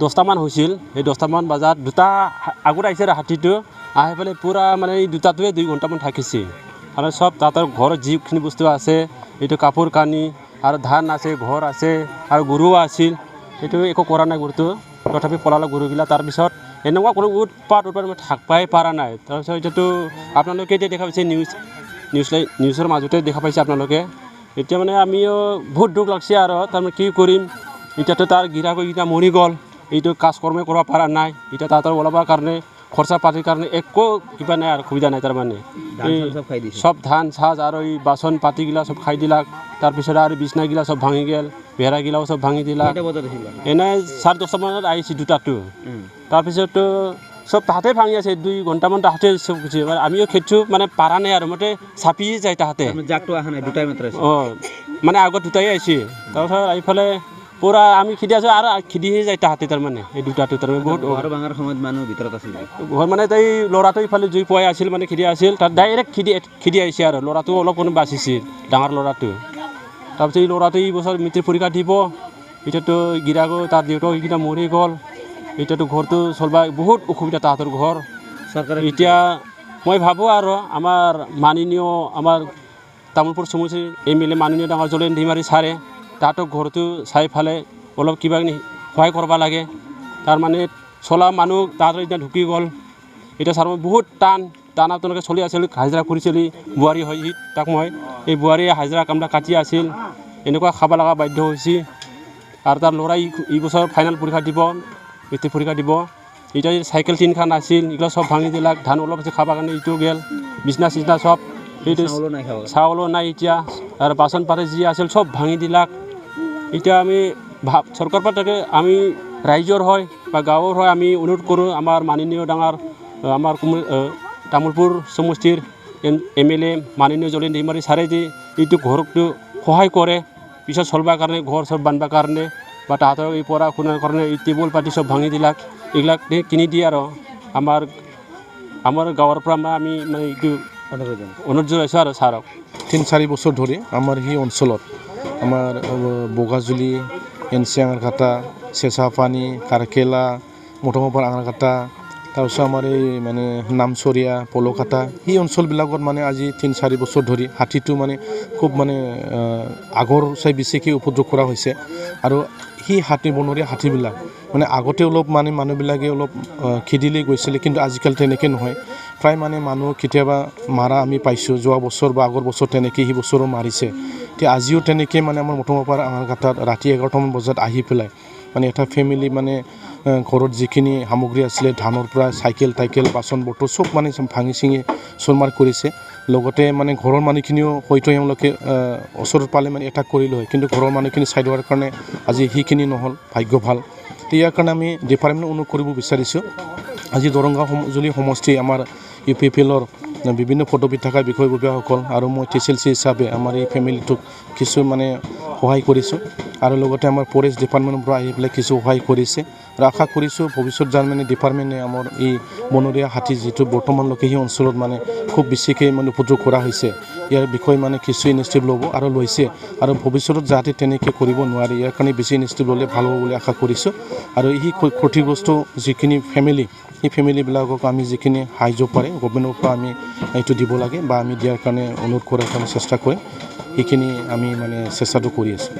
10টামান হৈছিল এই 10টামান বজাত দুটা আগত আহিছে হাতীটো আহি পেলাই পুৰা মানে এই দুটাটোৱে 2 ঘণ্টামান থাকিছে আৰু সব তাতৰ ঘৰত যিখিনি বস্তু আছে এইটো কাপোৰ কানি আৰু ধান আছে ঘৰ আছে আৰু গৰু আছিল এইটো একো কৰা নাই গৰুটো তথাপি পলালে গৰুগিলা তাৰপিছত এনেকুৱা কোনো উৎপাত থাকবাই পৰা নাই তাৰপিছত এতিয়াতো আপোনালোকে এতিয়া দেখা পাইছে নিউজৰ মাজতে দেখা পাইছে আপোনালোকে এতিয়া মানে আমিও বহুত দুখ লাগছে আৰু তাৰমানে কি কৰিম এতিয়াতো তাৰ গিৰাককেইটা মৰি গ'ল এইটো কাজকৰ্ম কৰিব পৰা নাই এতিয়া তাতৰ ওলাবৰ কাৰণে খৰচা পাতিৰ কাৰণে একো কিবা নাই আৰু সুবিধা নাই তাৰমানে সব ধান চাজ আৰু এই বাচন পাতিগিলা সব খাই দিলাক তাৰপিছত আৰু বিছনাগিলা সব ভাঙি গ'ল বেৰাগিলাও সব ভাঙি দিলাক এনে 10:30 মানত আহিছে দুটাটো তাৰপিছততো সব তাহাঁতে ভাঙি আছে 2 ঘণ্টামান তাহাঁতে সব কিছু আমিও খেদছোঁ মানে পাৰা নাই আৰু মতে চাপিয়ে যায় তাহাঁতে মানে আগত দুটাই আহিছে তাৰপিছত এইফালে পুৰা আমি খেদি আছোঁ আৰু খেদিহে যায় তাহাঁতে তাৰমানে এই দুটাটো তাৰমানে বহুত ভাঙাৰ সময়ত মানুহ ভিতৰত আছিল ঘৰ মানে এই ল'ৰাটো ইফালে জুই পুৱাই আছিল মানে খেদি আছিল তাত ডাইৰেক্ট খেদি আহিছে আৰু ল'ৰাটো অলপ কোনো বাচিছিল ডাঙৰ ল'ৰাটো তাৰপিছত এই ল'ৰাটো এই বছৰ মেট্ৰিক পৰীক্ষা দিব এতিয়াতো গিৰাকো তাৰ দেউতাক এইকেইটা মৰি গ'ল এতিয়াতো ঘৰটো চলবা বহুত অসুবিধা তাহাঁতৰ ঘৰ এতিয়া মই ভাবোঁ আৰু আমাৰ মাননীয় আমাৰ তামোলপুৰ সমষ্টিৰ MLA মাননীয় ডাঙৰ জলেন ধিমাৰী ছাৰে তাহাঁতক ঘৰটো চাই ফালে অলপ কিবা সহায় কৰিব লাগে তাৰমানে চলা মানুহ তাহাঁতৰ এতিয়া ঢুকি গ'ল এতিয়া ছাৰ বহুত টানা তেনেকৈ চলি আছিল হাজিৰা কৰিছিল বোৱাৰী হয় তাক মই এই বোৱাৰীয়ে হাজিৰা কামটা কাটি আছিল এনেকুৱা খাব লগা বাধ্য হৈছে আৰু তাৰ ল'ৰাই এই বছৰ ফাইনেল পৰীক্ষা দিব মেট্ৰিক পৰীক্ষা দিব এতিয়া চাইকেল 3খন আছিল এইগুলো সব ভাঙি দিলাক ধান অলপ আছে খাবৰ কাৰণে এইটো গেল বিছনা চিছনা সব এইটো চাউলো নাই এতিয়া আৰু বাচন পাতি যি আছিল সব ভাঙি দিলাক এতিয়া আমি চৰকাৰৰ পৰা তাকে আমি ৰাইজৰ হয় বা গাঁৱৰ হয় আমি অনুৰোধ কৰোঁ আমাৰ মাননীয় ডাঙৰ আমাৰ তামোলপুৰ সমষ্টিৰ MLA মাননীয় জলেন ধিমাৰী ছাৰে যে এইটো ঘৰটো সহায় কৰে পিছত চলবৰ কাৰণে ঘৰ চব বান্ধিবৰ কাৰণে বা তাহাঁতৰ এই পঢ়া শুনাৰ কাৰণে এই টেবুল পাতি সব ভাঙি দিলাক এইবিলাক কিনি দিয়ে আৰু আমাৰ গাঁৱৰ পৰা আমি মানে এইটো অনুৰোধ জনাইছোঁ আৰু ছাৰক 3-4 বছৰ ধৰি আমাৰ সেই অঞ্চলত আমাৰ বগাজুলি এনচি আঙাৰঘাটা চেঁচাপানী কাৰকেলা মটমপাৰ আঙাৰঘাটা তাৰপিছত আমাৰ এই মানে নামচৰীয়া পলকাটা সেই অঞ্চলবিলাকত মানে আজি 3-4 বছৰ ধৰি হাতীটো মানে খুব মানে আগৰ চাই বেছিকৈ উপদ্ৰৱ কৰা হৈছে আৰু সেই বনৰীয়া হাতীবিলাক মানে আগতে অলপ মানে মানুহবিলাকে অলপ খেদিলে গৈছিলে কিন্তু আজিকালি তেনেকৈ নহয় প্ৰায় মানে মানুহ কেতিয়াবা মাৰা আমি পাইছোঁ যোৱা বছৰ বা আগৰ বছৰ তেনেকৈ সেই বছৰো মাৰিছে এতিয়া আজিও তেনেকৈ মানে আমাৰ মটমপাৰ আঙাৰঘাটাত ৰাতি 11টামান বজাত আহি পেলাই মানে এটা ফেমিলি মানে ঘৰত যিখিনি সামগ্ৰী আছিলে ধানৰ পৰা চাইকেল বাচন বৰ্তন চব মানে ভাঙি চিঙি চুৰমাৰ কৰিছে লগতে মানে ঘৰৰ মানুহখিনিও হয়তো এওঁলোকে ওচৰত পালে মানে এটাক কৰিলে হয় কিন্তু ঘৰৰ মানুহখিনি চাই দিয়াৰ কাৰণে আজি সেইখিনি নহ'ল ভাগ্য ভাল ইয়াৰ কাৰণে আমি ডিপাৰ্টমেণ্ট অনুৰোধ কৰিব বিচাৰিছোঁ আজি দৰংগাঁও জুলি সমষ্টি আমাৰ UPPLৰ বিভিন্ন পদবীত থকা বিষয়ববীয়াসকল আৰু মই TCLC হিচাপে আমাৰ এই ফেমিলিটোক কিছু মানে সহায় কৰিছোঁ আৰু লগতে আমাৰ ফৰেষ্ট ডিপাৰ্টমেণ্টৰ পৰা আহি পেলাই কিছু সহায় কৰিছে আৰু আশা কৰিছোঁ ভৱিষ্যত যাৰ মানে ডিপাৰ্টমেণ্টে আমাৰ এই বনৰীয়া হাতী যিটো বৰ্তমানলৈকে সেই অঞ্চলত মানে খুব বেছিকৈ মানে উপদ্ৰৱ কৰা হৈছে ইয়াৰ বিষয়ে মানে কিছু ইনিচিয়েটিভ ল'ব আৰু লৈছে আৰু ভৱিষ্যতত যাতে তেনেকৈ কৰিব নোৱাৰে ইয়াৰ কাৰণে বেছি ইনিচিয়েটিভ ল'লে ভাল হ'ব বুলি আশা কৰিছোঁ আৰু এই ক্ষতিগ্ৰস্ত যিখিনি ফেমিলি সেই ফেমিলিবিলাকক আমি যিখিনি সাহায্য পাৰে গভৰ্ণমেণ্টৰ পৰা আমি এইটো দিব লাগে বা আমি দিয়াৰ কাৰণে অনুৰোধ কৰাৰ কাৰণে চেষ্টা কৰিম সেইখিনি আমি মানে চেষ্টাটো কৰি আছোঁ